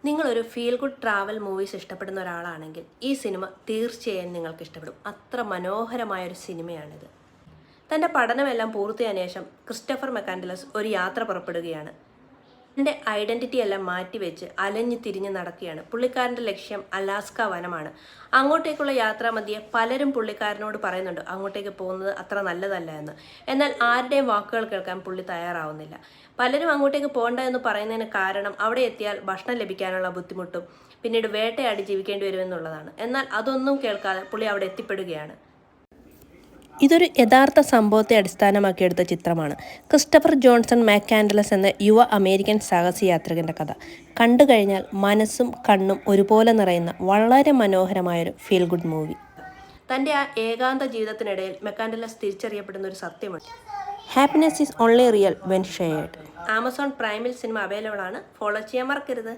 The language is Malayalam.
നിങ്ങളൊരു ഫീൽ ഗുഡ് ട്രാവൽ മൂവീസ് ഇഷ്ടപ്പെടുന്ന ഒരാളാണെങ്കിൽ ഈ സിനിമ തീർച്ചയായും നിങ്ങൾക്ക് ഇഷ്ടപ്പെടും. അത്ര മനോഹരമായൊരു സിനിമയാണിത്. തൻ്റെ പഠനമെല്ലാം പൂർത്തിയായ ശേഷം ക്രിസ്റ്റഫർ മെക്കാൻഡലസ് ഒരു യാത്ര പുറപ്പെടുകയാണ്. തൻ്റെ ഐഡൻറ്റിറ്റി എല്ലാം മാറ്റിവെച്ച് അലഞ്ഞു തിരിഞ്ഞ് നടക്കുകയാണ്. പുള്ളിക്കാരൻ്റെ ലക്ഷ്യം അലാസ്ക വനമാണ്. അങ്ങോട്ടേക്കുള്ള യാത്രാമധ്യേ പലരും പുള്ളിക്കാരനോട് പറയുന്നുണ്ട് അങ്ങോട്ടേക്ക് പോകുന്നത് അത്ര നല്ലതല്ല എന്ന്. എന്നാൽ ആരുടെയും വാക്കുകൾ കേൾക്കാൻ പുള്ളി തയ്യാറാവുന്നില്ല. പലരും അങ്ങോട്ടേക്ക് പോകണ്ട എന്ന് പറയുന്നതിന് കാരണം അവിടെ എത്തിയാൽ ഭക്ഷണം ലഭിക്കാനുള്ള ബുദ്ധിമുട്ടും പിന്നീട് വേട്ടയാടി ജീവിക്കേണ്ടി വരുമെന്നുള്ളതാണ്. എന്നാൽ അതൊന്നും കേൾക്കാതെ പുള്ളി അവിടെ എത്തിപ്പെടുകയാണ്. ഇതൊരു യഥാർത്ഥ സംഭവത്തെ അടിസ്ഥാനമാക്കിയെടുത്ത ചിത്രമാണ്. ക്രിസ്റ്റഫർ ജോൺസൺ മെക്കാൻഡലസ് എന്ന യുവ അമേരിക്കൻ സാഹസയാത്രികൻ്റെ കഥ. കണ്ടു കഴിഞ്ഞാൽ മനസ്സും കണ്ണും ഒരുപോലെ നിറയുന്ന വളരെ മനോഹരമായൊരു ഫീൽ ഗുഡ് മൂവി. തൻ്റെ ആ ഏകാന്ത ജീവിതത്തിനിടയിൽ മെക്കാൻഡലസ് തിരിച്ചറിയപ്പെടുന്ന ഒരു സത്യമുണ്ട്. Happiness is only real when shared. Amazon പ്രൈമിൽ സിനിമ അവൈലബിൾ ആണ്. ഫോളോ ചെയ്യാൻ മറക്കരുത്.